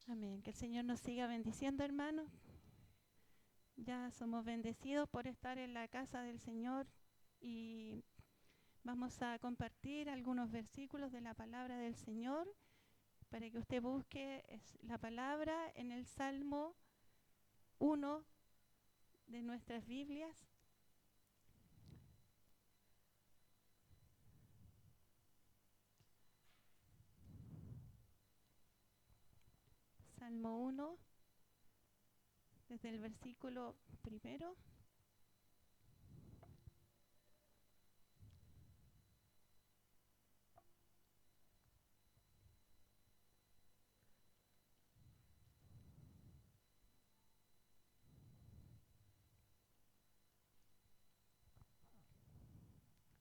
Amén. Que el Señor nos siga bendiciendo, hermanos. Ya somos bendecidos por estar en la casa del Señor y vamos a compartir algunos versículos de la palabra del Señor para que usted busque la palabra en el Salmo 1 de nuestras Biblias. Salmo 1, desde el versículo primero.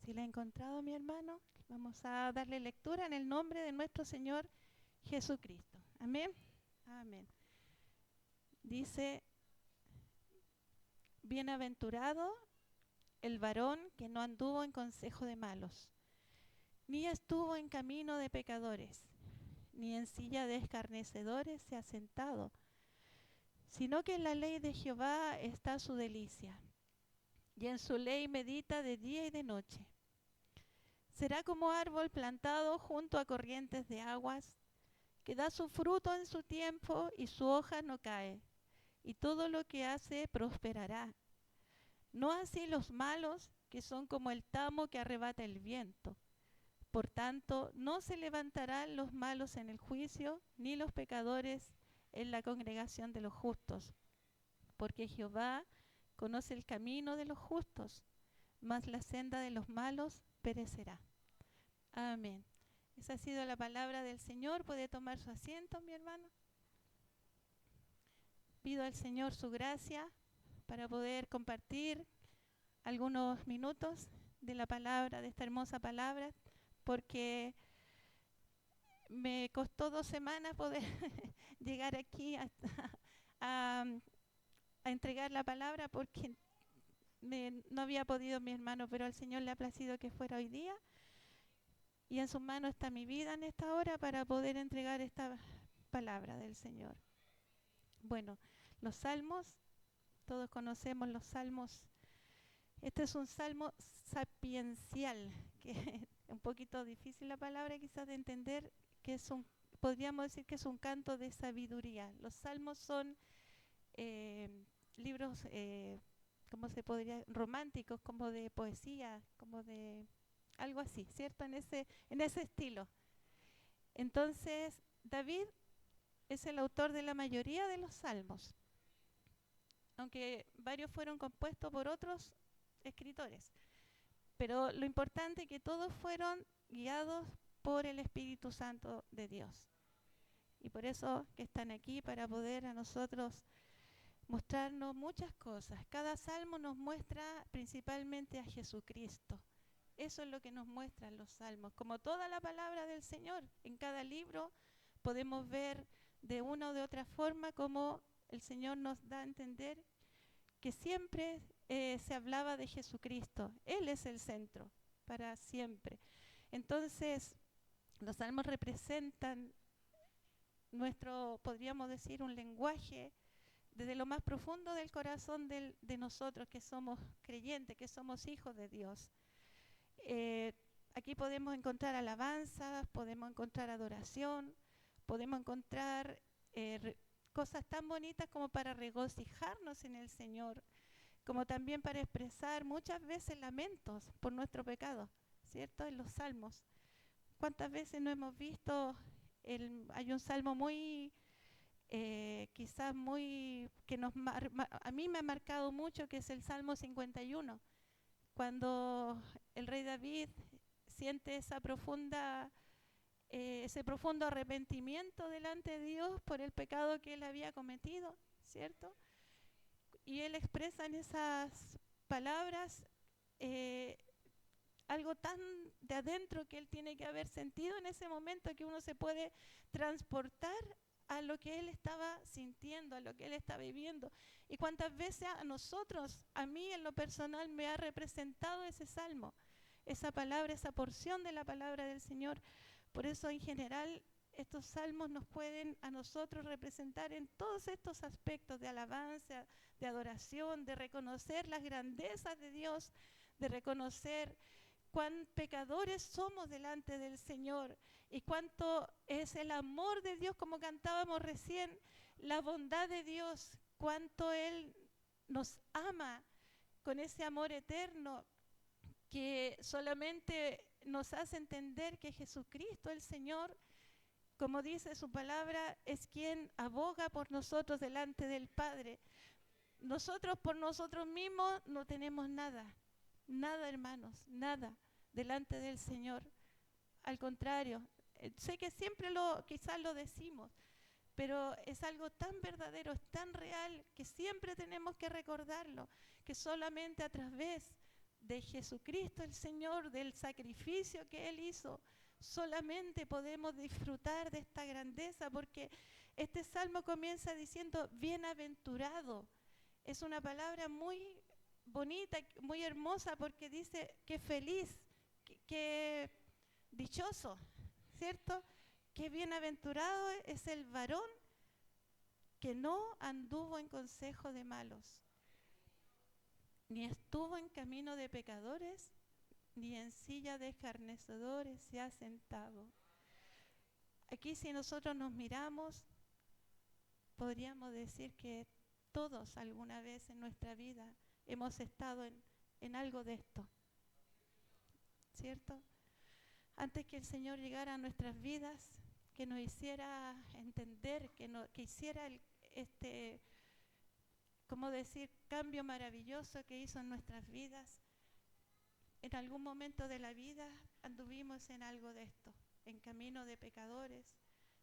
Si la ha encontrado, mi hermano, vamos a darle lectura en el nombre de nuestro Señor Jesucristo. Amén. Amén. Dice: bienaventurado el varón que no anduvo en consejo de malos, ni estuvo en camino de pecadores, ni en silla de escarnecedores se ha sentado, sino que en la ley de Jehová está su delicia, y en su ley medita de día y de noche. Será como árbol plantado junto a corrientes de aguas, que da su fruto en su tiempo y su hoja no cae, y todo lo que hace prosperará. No así los malos, que son como el tamo que arrebata el viento. Por tanto, no se levantarán los malos en el juicio, ni los pecadores en la congregación de los justos. Porque Jehová conoce el camino de los justos, mas la senda de los malos perecerá. Amén. Esa ha sido la palabra del Señor. Puede tomar su asiento, mi hermano. Pido al Señor su gracia para poder compartir algunos minutos de la palabra, de esta hermosa palabra, porque me costó 2 semanas poder llegar aquí a entregar la palabra, porque no había podido mi hermano, pero al Señor le ha placido que fuera hoy día, y en sus manos está mi vida en esta hora para poder entregar esta palabra del Señor. Bueno, los salmos, todos conocemos los salmos. Este es un salmo sapiencial, que es un poquito difícil la palabra quizás de entender, que es podríamos decir que es un canto de sabiduría. Los salmos son libros, ¿cómo se podría? Románticos, como de poesía, como de algo así, ¿cierto? En ese estilo. Entonces, David es el autor de la mayoría de los salmos, aunque varios fueron compuestos por otros escritores. Pero lo importante es que todos fueron guiados por el Espíritu Santo de Dios. Y por eso que están aquí, para poder a nosotros mostrarnos muchas cosas. Cada salmo nos muestra principalmente a Jesucristo. Eso es lo que nos muestran los salmos. Como toda la palabra del Señor, en cada libro podemos ver de una o de otra forma cómo el Señor nos da a entender que siempre se hablaba de Jesucristo. Él es el centro para siempre. Entonces, los salmos representan podríamos decir, un lenguaje desde lo más profundo del corazón de nosotros que somos creyentes, que somos hijos de Dios. Aquí podemos encontrar alabanzas, podemos encontrar adoración, podemos encontrar cosas tan bonitas como para regocijarnos en el Señor, como también para expresar muchas veces lamentos por nuestro pecado, ¿cierto? En los salmos. ¿Cuántas veces no hemos visto? Hay un salmo muy, quizás muy, que a mí me ha marcado mucho, que es el Salmo 51, cuando el rey David siente ese profundo arrepentimiento delante de Dios por el pecado que él había cometido, ¿cierto? Y él expresa en esas palabras algo tan de adentro que él tiene que haber sentido en ese momento, que uno se puede transportar a lo que él estaba sintiendo, a lo que él estaba viviendo. Y cuántas veces a nosotros, a mí en lo personal, me ha representado ese salmo, esa palabra, esa porción de la palabra del Señor. Por eso en general estos salmos nos pueden a nosotros representar en todos estos aspectos de alabanza, de adoración, de reconocer las grandezas de Dios, de reconocer cuán pecadores somos delante del Señor y cuánto es el amor de Dios, como cantábamos recién, la bondad de Dios, cuánto Él nos ama con ese amor eterno que solamente nos hace entender que Jesucristo el Señor, como dice su palabra, es quien aboga por nosotros delante del Padre. Nosotros por nosotros mismos no tenemos nada, nada, hermanos, nada delante del Señor. Al contrario, sé que siempre quizás lo decimos, pero es algo tan verdadero, es tan real, que siempre tenemos que recordarlo, que solamente a través de Jesucristo el Señor, del sacrificio que Él hizo, solamente podemos disfrutar de esta grandeza, porque este salmo comienza diciendo bienaventurado. Es una palabra muy bonita, muy hermosa, porque dice que feliz, que dichoso, ¿cierto? Que bienaventurado es el varón que no anduvo en consejo de malos, ni estuvo en camino de pecadores, ni en silla de escarnecedores se ha sentado. Aquí, si nosotros nos miramos, podríamos decir que todos alguna vez en nuestra vida hemos estado en algo de esto, ¿cierto? Antes que el Señor llegara a nuestras vidas, que nos hiciera entender, que hiciera ¿cómo decir?, cambio maravilloso que hizo en nuestras vidas. En algún momento de la vida anduvimos en algo de esto, en camino de pecadores.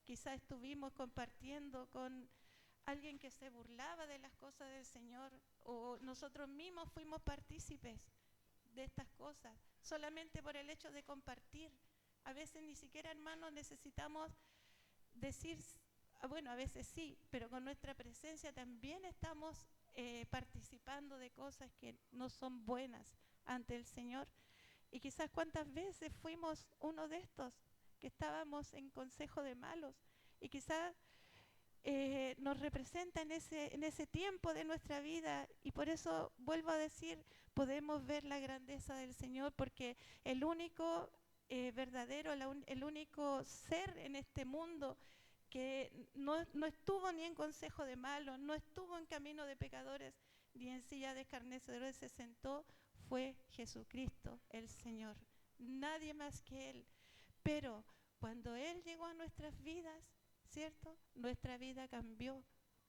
Quizás estuvimos compartiendo con alguien que se burlaba de las cosas del Señor, o nosotros mismos fuimos partícipes de estas cosas, solamente por el hecho de compartir. A veces ni siquiera, hermanos, necesitamos decir, bueno, a veces sí, pero con nuestra presencia también estamos participando de cosas que no son buenas ante el Señor. Y quizás cuántas veces fuimos uno de estos que estábamos en consejo de malos, y quizás nos representa en ese tiempo de nuestra vida. Y por eso vuelvo a decir, podemos ver la grandeza del Señor, porque el único verdadero, el único ser en este mundo que no estuvo ni en consejo de malos, no estuvo en camino de pecadores, ni en silla de escarnecedores se sentó, fue Jesucristo el Señor, nadie más que Él. Pero cuando Él llegó a nuestras vidas, ¿cierto?, nuestra vida cambió,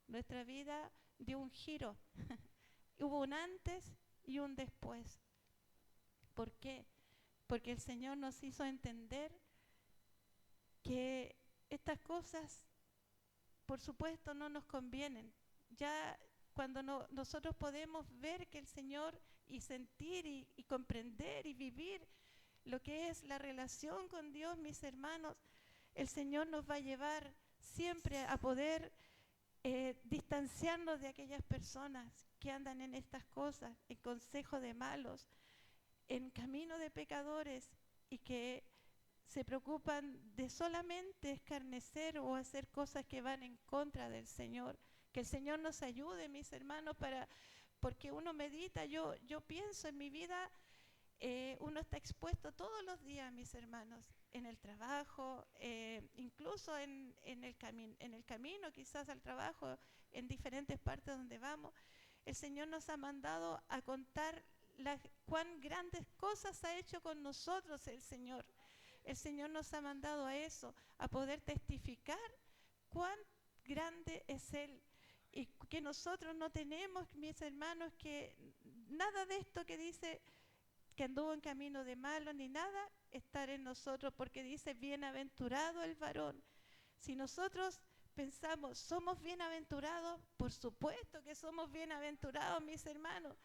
nuestra vida dio un giro. Hubo un antes y un después. ¿Por qué? Porque el Señor nos hizo entender que estas cosas, por supuesto, no nos convienen. Ya cuando nosotros podemos ver que el Señor, y sentir y comprender y vivir lo que es la relación con Dios, mis hermanos, el Señor nos va a llevar siempre a poder distanciarnos de aquellas personas que andan en estas cosas, en consejo de malos, en camino de pecadores, y que se preocupan de solamente escarnecer o hacer cosas que van en contra del Señor. Que el Señor nos ayude, mis hermanos, porque uno medita, yo pienso en mi vida, uno está expuesto todos los días, mis hermanos, en el trabajo, incluso en el camino quizás al trabajo, en diferentes partes donde vamos. El Señor nos ha mandado a contar cuán grandes cosas ha hecho con nosotros el Señor. El Señor nos ha mandado a eso, a poder testificar cuán grande es Él. Y que nosotros no tenemos, mis hermanos, que nada de esto que dice que anduvo en camino de malo, ni nada, estar en nosotros, porque dice bienaventurado el varón. Si nosotros pensamos, ¿somos bienaventurados? Por supuesto que somos bienaventurados, mis hermanos.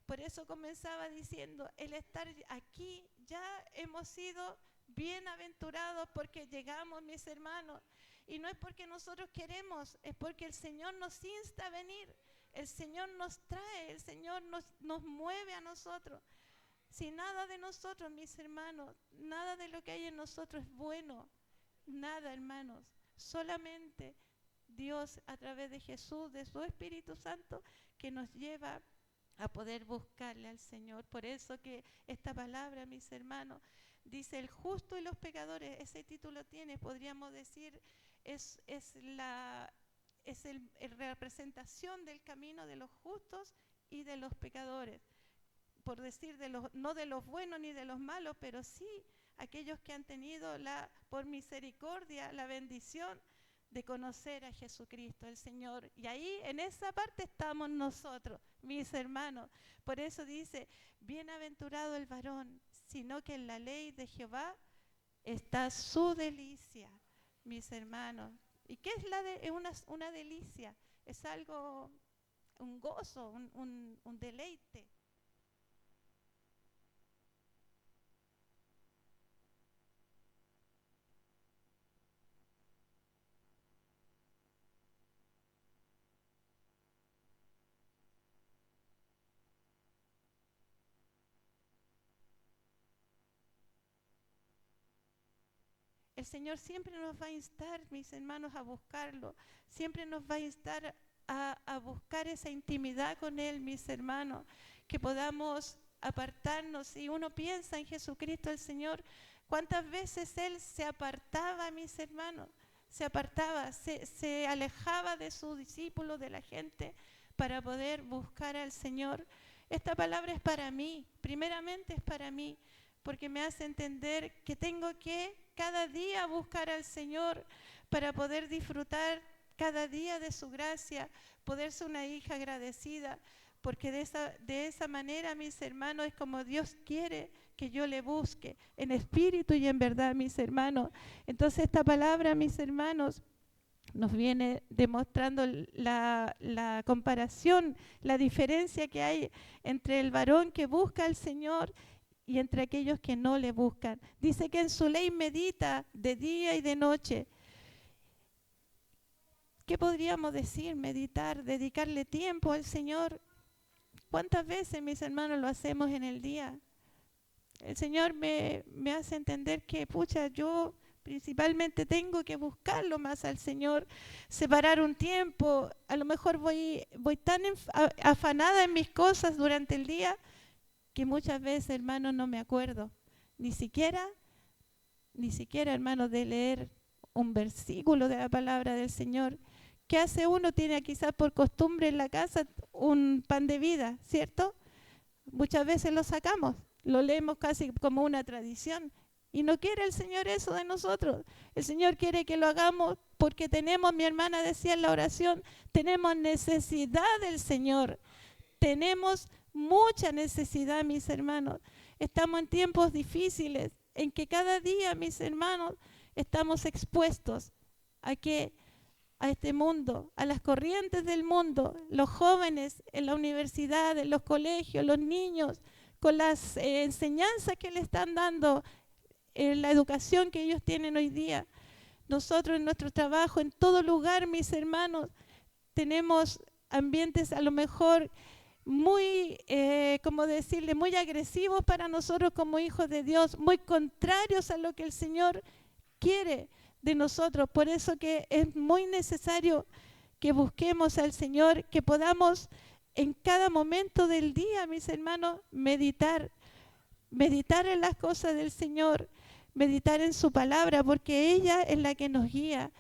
Por eso comenzaba diciendo, el estar aquí, ya hemos sido bienaventurados porque llegamos, mis hermanos. Y no es porque nosotros queremos, es porque el Señor nos insta a venir. El Señor nos trae, el Señor nos mueve a nosotros. Si nada de nosotros, mis hermanos, nada de lo que hay en nosotros es bueno, nada, hermanos. Solamente Dios a través de Jesús, de su Espíritu Santo, que nos lleva a poder buscarle al Señor. Por eso que esta palabra, mis hermanos, dice el justo y los pecadores. Ese título tiene, podríamos decir, es la representación del camino de los justos y de los pecadores. Por decir, no de los buenos ni de los malos, pero sí aquellos que han tenido por misericordia la bendición de conocer a Jesucristo, el Señor. Y ahí, en esa parte estamos nosotros, mis hermanos. Por eso dice, bienaventurado el varón, sino que en la ley de Jehová está su delicia, mis hermanos. ¿Y qué es una delicia? Es algo, un gozo, un deleite. El Señor siempre nos va a instar, mis hermanos, a buscarlo. Siempre nos va a instar a buscar esa intimidad con Él, mis hermanos. Que podamos apartarnos. Si uno piensa en Jesucristo el Señor, ¿cuántas veces Él se apartaba, mis hermanos? Se apartaba, se alejaba de sus discípulos, de la gente, para poder buscar al Señor. Esta palabra es para mí, primeramente es para mí, porque me hace entender que tengo que cada día buscar al Señor para poder disfrutar cada día de su gracia, poder ser una hija agradecida, porque de esa manera, mis hermanos, es como Dios quiere que yo le busque, en espíritu y en verdad, mis hermanos. Entonces esta palabra, mis hermanos, nos viene demostrando la comparación, la diferencia que hay entre el varón que busca al Señor y entre aquellos que no le buscan. Dice que en su ley medita de día y de noche. ¿Qué podríamos decir? Meditar, dedicarle tiempo al Señor. ¿Cuántas veces, mis hermanos, lo hacemos en el día? El Señor me hace entender que, pucha, yo principalmente tengo que buscarlo más al Señor, separar un tiempo. A lo mejor voy tan afanada en mis cosas durante el día que muchas veces, hermano, no me acuerdo ni siquiera, hermano, de leer un versículo de la palabra del Señor. ¿Qué hace uno? Tiene quizás por costumbre en la casa un pan de vida, ¿cierto? Muchas veces lo sacamos, lo leemos casi como una tradición. Y no quiere el Señor eso de nosotros. El Señor quiere que lo hagamos porque tenemos, mi hermana decía en la oración, tenemos necesidad del Señor. Tenemos mucha necesidad, mis hermanos. Estamos en tiempos difíciles en que cada día, mis hermanos, estamos expuestos a este mundo, a las corrientes del mundo, los jóvenes en la universidad, en los colegios, los niños, con las enseñanzas que le están dando, la educación que ellos tienen hoy día. Nosotros en nuestro trabajo, en todo lugar, mis hermanos, tenemos ambientes a lo mejor muy, como decirle, muy agresivos para nosotros como hijos de Dios, muy contrarios a lo que el Señor quiere de nosotros. Por eso que es muy necesario que busquemos al Señor, que podamos en cada momento del día, mis hermanos, meditar en las cosas del Señor, meditar en su palabra, porque ella es la que nos guía.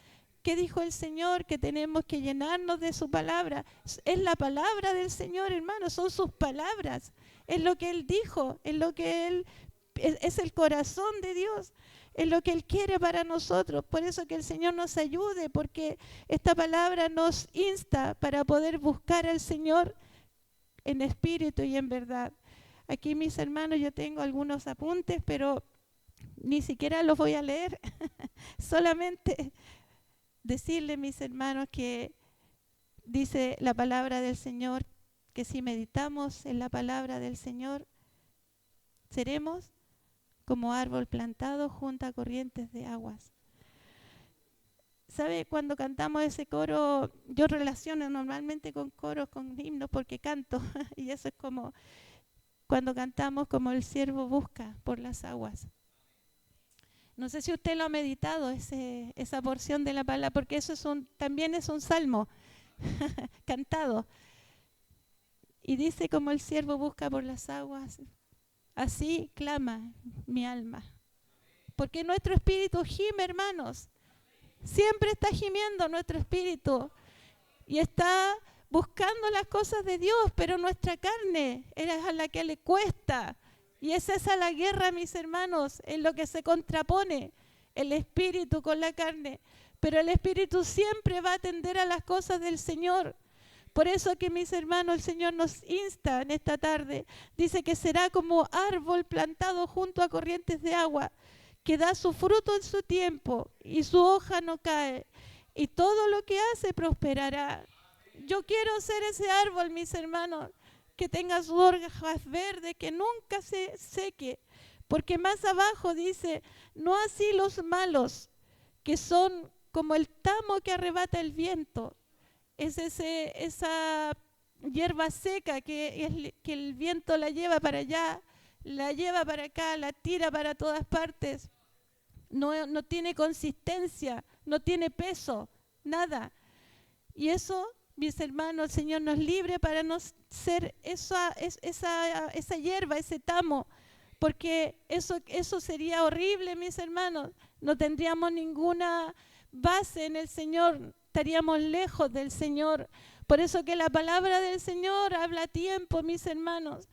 ¿Qué dijo el Señor? Que tenemos que llenarnos de su palabra. Es la palabra del Señor, hermano, son sus palabras. Es lo que Él dijo, es lo que Él, es el corazón de Dios, es lo que Él quiere para nosotros. Por eso que el Señor nos ayude, porque esta palabra nos insta para poder buscar al Señor en espíritu y en verdad. Aquí, mis hermanos, yo tengo algunos apuntes, pero ni siquiera los voy a leer. Solamente decirle, mis hermanos, que dice la palabra del Señor, que si meditamos en la palabra del Señor, seremos como árbol plantado junto a corrientes de aguas. ¿Sabe? Cuando cantamos ese coro, yo relaciono normalmente con coros, con himnos, porque canto, y eso es como cuando cantamos como el siervo busca por las aguas. No sé si usted lo ha meditado, esa porción de la palabra, porque eso también es un salmo cantado. Y dice, como el siervo busca por las aguas, así clama mi alma. Porque nuestro espíritu gime, hermanos. Siempre está gimiendo nuestro espíritu. Y está buscando las cosas de Dios, pero nuestra carne es a la que le cuesta. Y es esa la guerra, mis hermanos, en lo que se contrapone el espíritu con la carne. Pero el espíritu siempre va a tender a las cosas del Señor. Por eso que, mis hermanos, el Señor nos insta en esta tarde. Dice que será como árbol plantado junto a corrientes de agua, que da su fruto en su tiempo y su hoja no cae. Y todo lo que hace prosperará. Yo quiero ser ese árbol, mis hermanos, que tenga sus hojas verdes, que nunca se seque. Porque más abajo dice, no así los malos, que son como el tamo que arrebata el viento. Es esa hierba seca que el viento la lleva para allá, la lleva para acá, la tira para todas partes. No tiene consistencia, no tiene peso, nada. Y eso, mis hermanos, el Señor nos libre para no ser esa hierba, ese tamo, porque eso sería horrible, mis hermanos. No tendríamos ninguna base en el Señor, estaríamos lejos del Señor. Por eso que la palabra del Señor habla a tiempo, mis hermanos,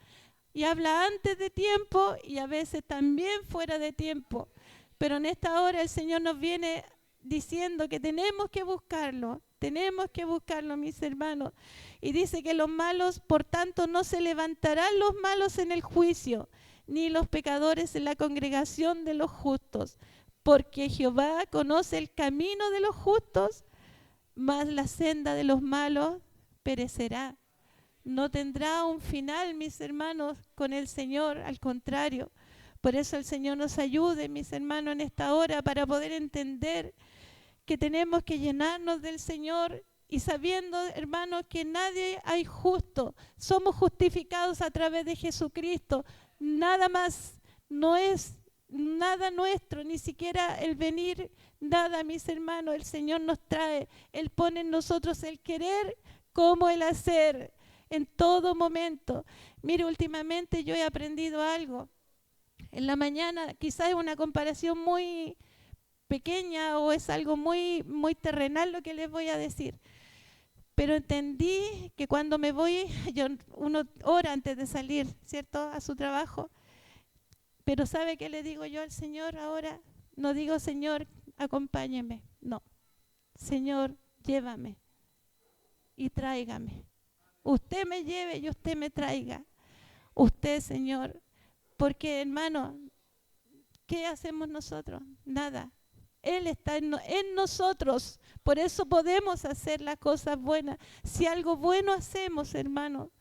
y habla antes de tiempo y a veces también fuera de tiempo. Pero en esta hora el Señor nos viene diciendo que tenemos que buscarlo, mis hermanos. Y dice que los malos, por tanto, no se levantarán los malos en el juicio, ni los pecadores en la congregación de los justos, porque Jehová conoce el camino de los justos, mas la senda de los malos perecerá. No tendrá un final, mis hermanos, con el Señor, al contrario. Por eso el Señor nos ayude, mis hermanos, en esta hora para poder entender que tenemos que llenarnos del Señor y sabiendo, hermanos, que nadie hay justo. Somos justificados a través de Jesucristo. Nada más, no es nada nuestro, ni siquiera el venir, nada, mis hermanos. El Señor nos trae, Él pone en nosotros el querer como el hacer en todo momento. Mire, últimamente yo he aprendido algo. En la mañana, quizás es una comparación muy pequeña o es algo muy, muy terrenal lo que les voy a decir. Pero entendí que cuando me voy, uno ora antes de salir, ¿cierto?, a su trabajo. Pero ¿sabe qué le digo yo al Señor ahora? No digo, Señor, acompáñeme. No. Señor, llévame y tráigame. Usted me lleve y usted me traiga. Usted, Señor. Porque, hermano, ¿qué hacemos nosotros? Nada. Él está en nosotros. Por eso podemos hacer las cosas buenas. Si algo bueno hacemos, hermano,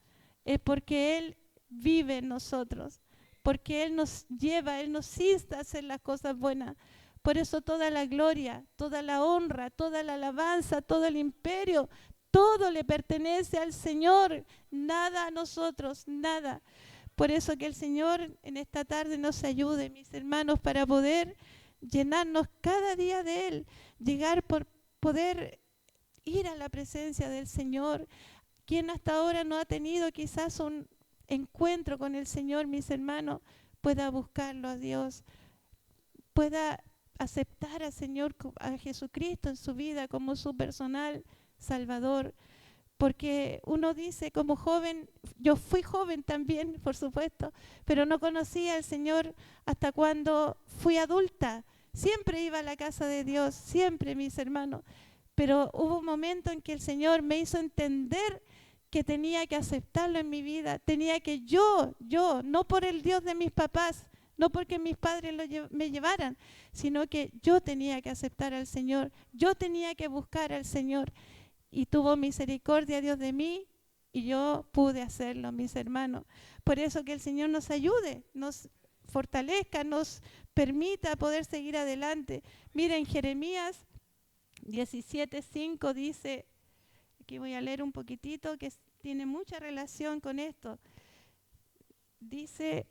es porque Él vive en nosotros. Porque Él nos lleva, Él nos insta a hacer las cosas buenas. Por eso toda la gloria, toda la honra, toda la alabanza, todo el imperio, todo le pertenece al Señor. Nada a nosotros, nada. Por eso que el Señor en esta tarde nos ayude, mis hermanos, para poder llenarnos cada día de Él, llegar por poder ir a la presencia del Señor. Quien hasta ahora no ha tenido quizás un encuentro con el Señor, mis hermanos, pueda buscarlo a Dios, pueda aceptar al Señor, a Jesucristo en su vida como su personal Salvador. Porque uno dice como joven, yo fui joven también, por supuesto, pero no conocía al Señor hasta cuando fui adulta. Siempre iba a la casa de Dios, siempre, mis hermanos. Pero hubo un momento en que el Señor me hizo entender que tenía que aceptarlo en mi vida. Tenía que yo, no por el Dios de mis papás, no porque mis padres me llevaran, sino que yo tenía que aceptar al Señor. Yo tenía que buscar al Señor. Y tuvo misericordia Dios de mí y yo pude hacerlo, mis hermanos. Por eso que el Señor nos ayude, nos fortalezca, nos permita poder seguir adelante. Miren, Jeremías 17:5 dice, aquí voy a leer un poquitito que tiene mucha relación con esto. Dice,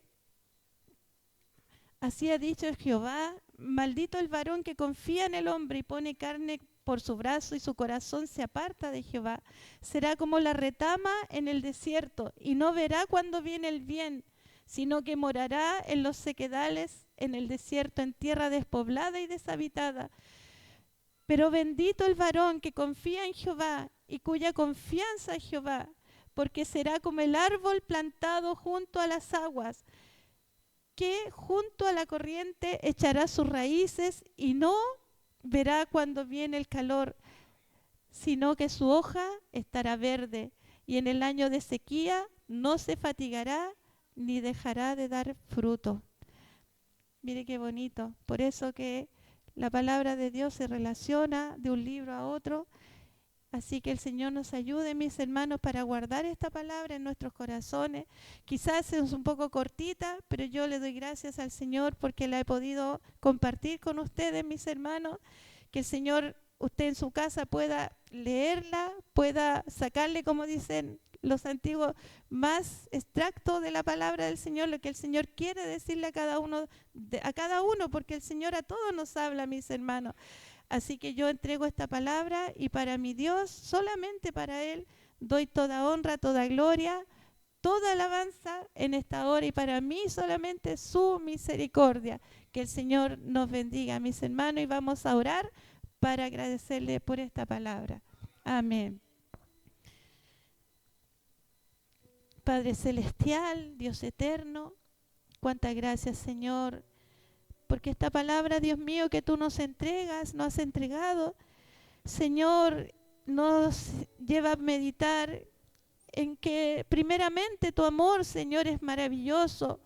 así ha dicho Jehová, maldito el varón que confía en el hombre y pone carne por su brazo y su corazón se aparta de Jehová. Será como la retama en el desierto y no verá cuando viene el bien, sino que morará en los sequedales, en el desierto, en tierra despoblada y deshabitada. Pero bendito el varón que confía en Jehová y cuya confianza es Jehová, porque será como el árbol plantado junto a las aguas, que junto a la corriente echará sus raíces y no verá cuando viene el calor, sino que su hoja estará verde y en el año de sequía no se fatigará ni dejará de dar fruto. Mire qué bonito. Por eso que la palabra de Dios se relaciona de un libro a otro. Así que el Señor nos ayude, mis hermanos, para guardar esta palabra en nuestros corazones. Quizás es un poco cortita, pero yo le doy gracias al Señor porque la he podido compartir con ustedes, mis hermanos. Que el Señor, usted en su casa pueda leerla, pueda sacarle, como dicen los antiguos, más extracto de la palabra del Señor, lo que el Señor quiere decirle a cada uno, porque el Señor a todos nos habla, mis hermanos. Así que yo entrego esta palabra y para mi Dios, solamente para Él, doy toda honra, toda gloria, toda alabanza en esta hora y para mí solamente su misericordia. Que el Señor nos bendiga, mis hermanos, y vamos a orar para agradecerle por esta palabra. Amén. Padre Celestial, Dios eterno, cuántas gracias, Señor, porque esta palabra, Dios mío, que tú nos entregas, nos has entregado, Señor, nos lleva a meditar en que primeramente tu amor, Señor, es maravilloso.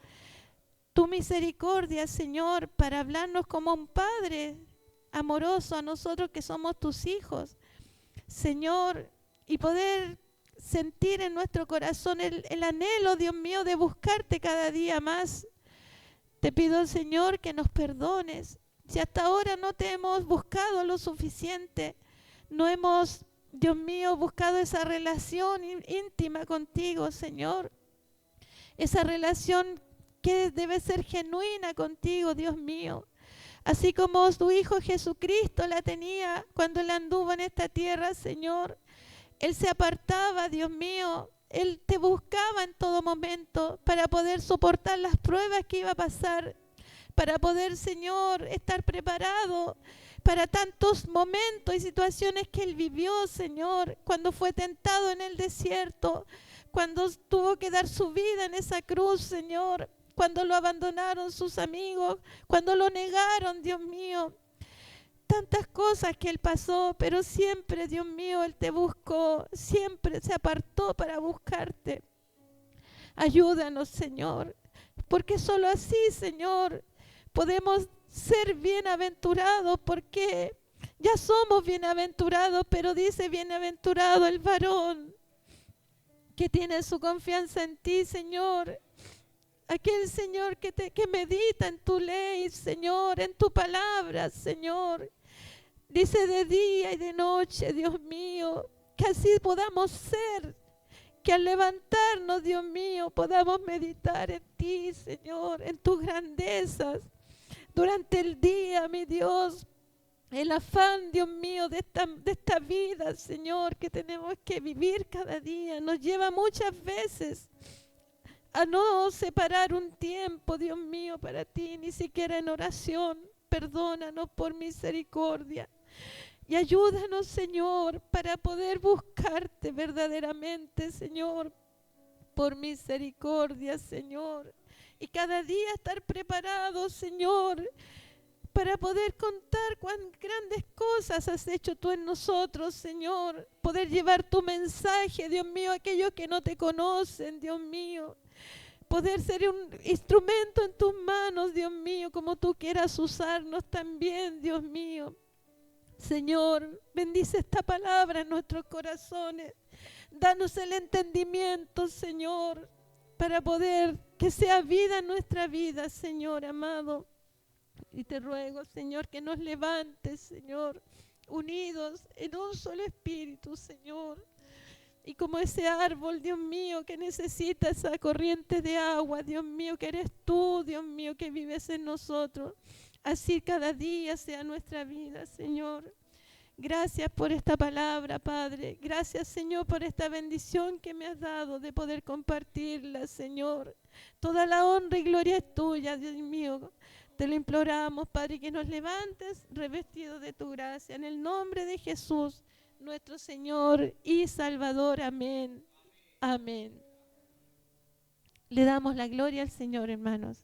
Tu misericordia, Señor, para hablarnos como un Padre amoroso a nosotros que somos tus hijos, Señor, y poder sentir en nuestro corazón el anhelo, Dios mío, de buscarte cada día más. Te pido, Señor, que nos perdones. Si hasta ahora no te hemos buscado lo suficiente, no hemos, Dios mío, buscado esa relación íntima contigo, Señor. Esa relación que debe ser genuina contigo, Dios mío. Así como tu Hijo Jesucristo la tenía cuando Él anduvo en esta tierra, Señor. Él se apartaba, Dios mío. Él te buscaba en todo momento para poder soportar las pruebas que iba a pasar, para poder, Señor, estar preparado para tantos momentos y situaciones que Él vivió, Señor, cuando fue tentado en el desierto, cuando tuvo que dar su vida en esa cruz, Señor, cuando lo abandonaron sus amigos, cuando lo negaron, Dios mío. Tantas cosas que Él pasó, pero siempre, Dios mío, Él te buscó, siempre se apartó para buscarte. Ayúdanos, Señor, porque solo así, Señor, podemos ser bienaventurados, porque ya somos bienaventurados, pero dice bienaventurado el varón que tiene su confianza en ti, Señor. Aquel, Señor, que medita en tu ley, Señor, en tu palabra, Señor. Dice de día y de noche, Dios mío, que así podamos ser, que al levantarnos, Dios mío, podamos meditar en ti, Señor, en tus grandezas. Durante el día, mi Dios, el afán, Dios mío, de esta vida, Señor, que tenemos que vivir cada día, nos lleva muchas veces a no separar un tiempo, Dios mío, para ti, ni siquiera en oración. Perdónanos por misericordia. Y ayúdanos, Señor, para poder buscarte verdaderamente, Señor, por misericordia, Señor. Y cada día estar preparados, Señor, para poder contar cuán grandes cosas has hecho tú en nosotros, Señor. Poder llevar tu mensaje, Dios mío, a aquellos que no te conocen, Dios mío. Poder ser un instrumento en tus manos, Dios mío, como tú quieras usarnos también, Dios mío. Señor, bendice esta palabra en nuestros corazones. Danos el entendimiento, Señor, para poder que sea vida en nuestra vida, Señor amado. Y te ruego, Señor, que nos levantes, Señor, unidos en un solo espíritu, Señor. Y como ese árbol, Dios mío, que necesita esa corriente de agua, Dios mío, que eres tú, Dios mío, que vives en nosotros. Así cada día sea nuestra vida, Señor. Gracias por esta palabra, Padre. Gracias, Señor, por esta bendición que me has dado de poder compartirla, Señor. Toda la honra y gloria es tuya, Dios mío. Te lo imploramos, Padre, que nos levantes revestidos de tu gracia. En el nombre de Jesús, nuestro Señor y Salvador. Amén. Amén. Le damos la gloria al Señor, hermanos.